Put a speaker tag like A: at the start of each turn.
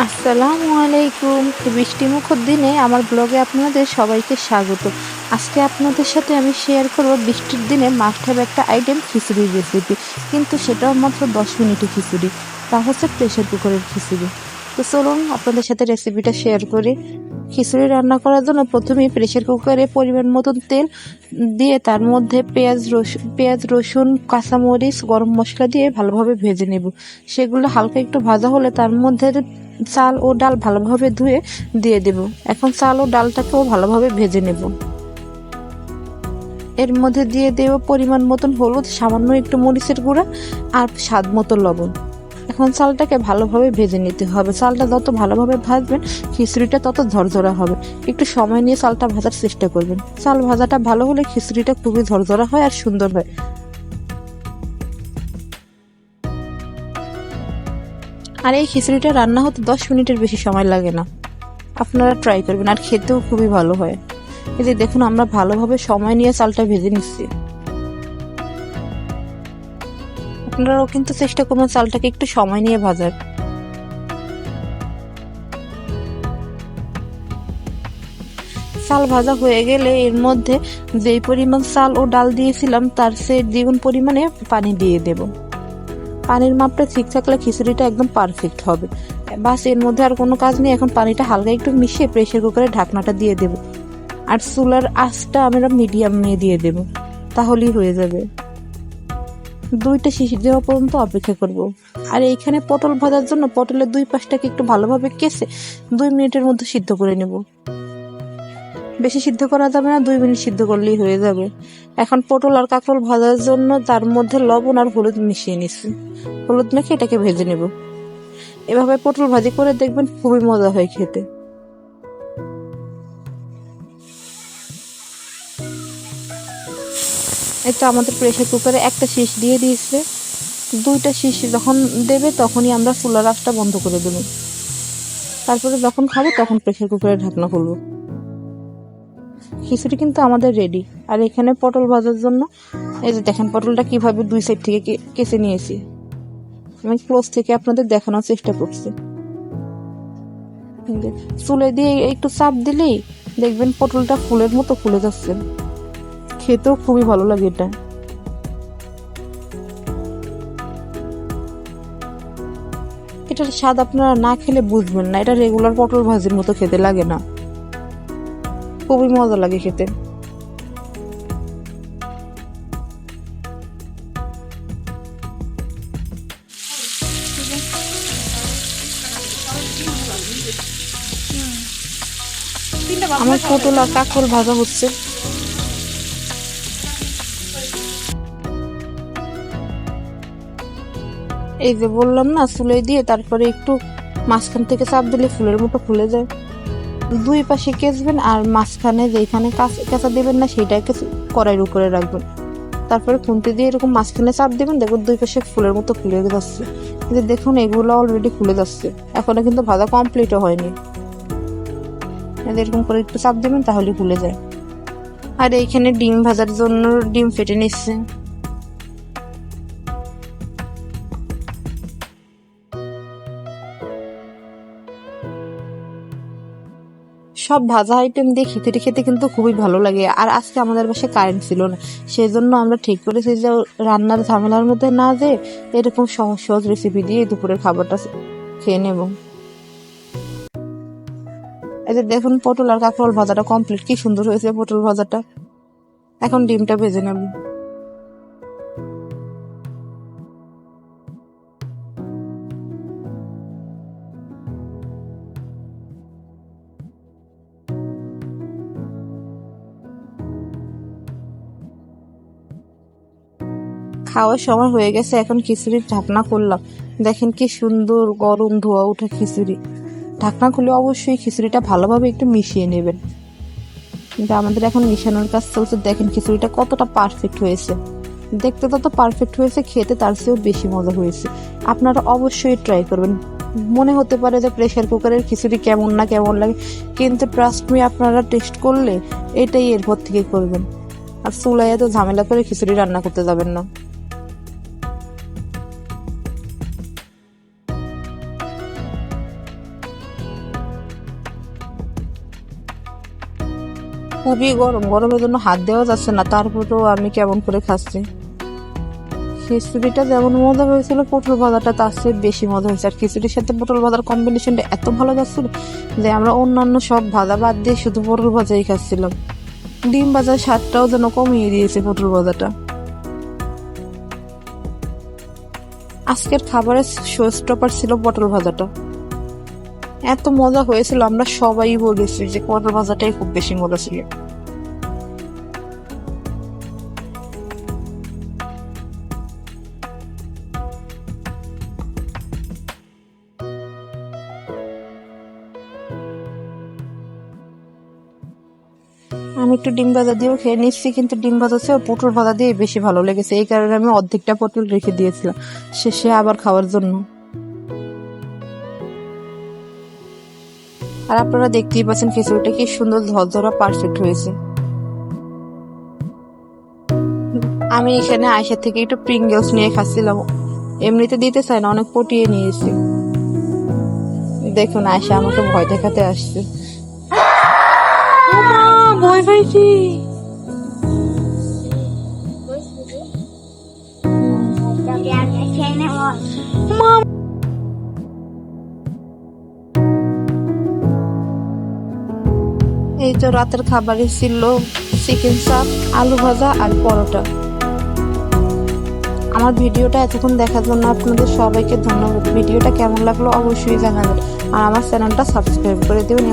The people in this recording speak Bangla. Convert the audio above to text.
A: আসসালামু আলাইকুম। বৃষ্টিমুখর দিনে আমার ব্লগে আপনাদের সবাইকে স্বাগত। আজকে আপনাদের সাথে আমি শেয়ার করব বৃষ্টির দিনে মাস্ট হ্যাভ একটা আইটেম খিচুড়ির রেসিপি, কিন্তু সেটাও মাত্র 10 মিনিটে খিচুড়ি। তা হচ্ছে প্রেশার কুকারের খিচুড়ি। তো চলুন আপনাদের সাথে রেসিপিটা শেয়ার করি। খিচুড়ি রান্না করার জন্য প্রথমেই প্রেশার কুকারে পরিমাণ মতন তেল দিয়ে তার মধ্যে পেঁয়াজ রসুন কাঁচামরিচ গরম মশলা দিয়ে ভালোভাবে ভেজে নেব। সেগুলো হালকা একটু ভাজা হলে তার মধ্যে চাল ও ডাল ভালোভাবে ধুয়ে দিয়ে দেব। এখন চাল ও ডালটাকেও ভালোভাবে ভেজে নেব। এর মধ্যে দিয়ে দেব পরিমাণ মতন হলুদ, সামান্য একটু মরিচের গুঁড়া আর স্বাদ মতো লবণ। এখন চালটাকে ভালোভাবে ভেজে নিতে হবে। চালটা যত ভালোভাবে ভাজবেন খিচুড়িটা তত ঝরঝরা হবে। একটু সময় নিয়ে চালটা ভাজার চেষ্টা করবেন। চাল ভাজাটা ভালো হলে খিচুড়িটা খুবই ঝরঝরা হয় আর সুন্দর হয়। আর এই খিচুড়িটা রান্না হতে 10 মিনিটের বেশি সময় লাগে না। আপনারা ট্রাই করবেন, আর খেতেও খুবই ভালো হয়। এই যে দেখুন, আমরা ভালোভাবে সময় নিয়ে চালটা ভেজে নিচ্ছি। আপনারাও কিন্তু চেষ্টা করবেন চালটাকে একটু সময় নিয়ে ভাজার। চাল ভাজা হয়ে গেলে এর মধ্যে যেই পরিমাণ চাল ও ডাল দিয়েছিলাম তার চেয়ে দ্বিগুণ পরিমাণে পানি দিয়ে দেব। পানির মাপটা ঠিক থাকলে খিচুড়িটা একদম পারফেক্ট হবে। বাস, এর মধ্যে আর কোনো কাজ নেই। এখন পানিটা হালকা একটু মিশিয়ে প্রেসার কুকারে ঢাকনাটা দিয়ে দেব। আর চুলার আঁচটা আমরা মিডিয়াম নিয়ে দিয়ে দেব, তাহলেই হয়ে যাবে। 2টা সিটি দেওয়া পর্যন্ত অপেক্ষা করব। আর এইখানে পটল ভাজার জন্য পটলের 2 পাশটাকে একটু ভালোভাবে কেসে 2 মিনিটের মধ্যে সিদ্ধ করে নেব। বেশি সিদ্ধ করা যাবে না, 2 মিনিট সিদ্ধ করলেই হয়ে যাবে। এখন পটল আর কাঁকরোল ভাজার জন্য তার মধ্যে লবণ আর হলুদ মিশিয়ে নিচ্ছি। হলুদ মেখে এটাকে ভেজে নেব। এভাবে পটল ভাজি করে দেখবেন, খুবই মজা হয় খেতে। এই তো আমাদের প্রেসার কুকারে একটা শীষ দিয়ে দিয়েছে। 2টা শীষ যখন দেবে তখনই আমরা চুলার আঁচটা বন্ধ করে দেব। তারপরে যখন খাবো তখন প্রেসার কুকারের ঢাকনা খুলবো। খিচুড়ি কিন্তু আমাদের রেডি। আর এখানে পটল ভাজার জন্য এই যে দেখেন পটলটা কিভাবে 2 সাইড থেকে কেচে নিয়েছি। আমি ক্লোজ থেকে আপনাদের দেখানোর চেষ্টা করছি। চুলে দিয়ে একটু চাপ দিলেই দেখবেন পটলটা ফুলের মতো ফুলে যাচ্ছে। খেতেও খুবই ভালো লাগে এটা। এটার স্বাদ আপনারা না খেলে বুঝবেন না। এটা রেগুলার পটল ভাজির মতো খেতে লাগে না, খুবই মজা লাগে খেতে। আমার পটল আর কাঁকরোল ভাজা হচ্ছে। এই যে বললাম না, চুলে দিয়ে তারপরে একটু মাঝখান থেকে চাপ দিলে ফুলের মতো ফুলে যায়। 2 পাশে কেচবেন আর মাঝখানে যেখানে কাঁচা দেবেন না সেটাকে কড়াইয়ের উপরে রাখবেন। তারপরে খুন্তি দিয়ে এরকম মাঝখানে চাপ দেবেন, দেখুন 2 পাশে ফুলের মতো ফুলে যাচ্ছে। কিন্তু দেখুন এগুলো অলরেডি ফুলে যাচ্ছে, এখনো কিন্তু ভাজা কমপ্লিটও হয়নি। এরকম করে একটু চাপ দেবেন তাহলে ফুলে যায়। আর এইখানে ডিম ভাজার জন্য ডিম ফেটে নিচ্ছে। সব ভাজা আইটেম দিয়ে খেতে খেতে কিন্তু খুবই ভালো লাগে। আর আজকে আমাদের বাসায় কারেন্ট ছিল না, সেই জন্য আমরা ঠিক করেছি যে রান্নার ঝামেলার মধ্যে না যেয়ে এরকম সহজ সহজ রেসিপি দিয়ে দুপুরের খাবারটা খেয়ে নেব। এই যে দেখুন পটল আর কাঁকরোল ভাজাটা কমপ্লিট, কি সুন্দর হয়েছে পটল ভাজাটা। এখন ডিমটা ভেজে নেব। খাওয়ার সময় হয়ে গেছে, এখন খিচুড়ির ঢাকনা খুললাম। দেখেন কি সুন্দর গরম ধোয়া ওঠা খিচুড়ি। ঢাকনা খুলে অবশ্যই খিচুড়িটা ভালোভাবে একটু মিশিয়ে নেবেন। কিন্তু আমাদের এখন মিশানোর কাজ চলছে। দেখেন খিচুড়িটা কতটা পারফেক্ট হয়েছে। দেখতে তত পারফেক্ট হয়েছে, খেতে তার চেয়েও বেশি মজা হয়েছে। আপনারা অবশ্যই ট্রাই করবেন। মনে হতে পারে যে প্রেসার কুকারের খিচুড়ি কেমন না কেমন লাগে, কিন্তু ট্রাস্ট মি, আপনারা টেস্ট করলে এটাই এরপর থেকে করবেন। আর চুলায় এত ঝামেলা করে খিচুড়ি রান্না করতে যাবেন না। খুবই গরম, গরমের জন্য হাত দেওয়া যাচ্ছে না, তারপরেও আমি কেমন করে খাচ্ছি। খিচুড়িটা যেমন মজা হয়েছিল, পটল ভাজাটা তার চেয়ে বেশি মজা হয়েছে। আর খিচুড়ির সাথে পটল ভাজার কম্বিনেশনটা এত ভালো যাচ্ছিল যে আমরা অন্যান্য সব ভাজা বাদ দিয়ে শুধু পটল ভাজাই খাচ্ছিলাম। ডিম ভাজার স্বাদটাও যেন কমিয়ে দিয়েছে পটল ভাজাটা। আজকের খাবারের শো স্টপার ছিল পটল ভাজাটা। এত মজা হয়েছিল, আমরা সবাই বলেছি যে পটল ভাজাটাই খুব বেশি মজা ছিল। আমি একটু ডিম ভাজা দিয়েও খেয়ে নিচ্ছি, কিন্তু ডিম ভাজা চেয়ে পটল ভাজা দিয়ে বেশি ভালো লেগেছে। এই কারণে আমি অর্ধেকটা পটল রেখে দিয়েছিলাম শেষে আবার খাওয়ার জন্য। আর আপনারা দেখতেই পাচ্ছেন খিচুড়িটা কি সুন্দর ঝরঝরা পারফেক্ট হয়েছে। আমি এখানে আয়সা থেকে একটু প্রিঙ্গলস নিয়ে খাচ্ছিলাম, এমনিতে দিতে চাই না, অনেক পটিয়ে নিয়েছি। দেখুন আয়সা আমাকে ভয় দেখাতে আসছে। ভয় পাইছি। এই তো রাতের খাবারে ছিল চিকেন চাপ, আলু ভাজা আর পরোটা। আমার ভিডিওটা এতক্ষণ দেখার জন্য আপনাদের সবাইকে ধন্যবাদ। ভিডিওটা কেমন লাগলো অবশ্যই জানাবেন, আর আমার চ্যানেলটা সাবস্ক্রাইব করে দেবেন।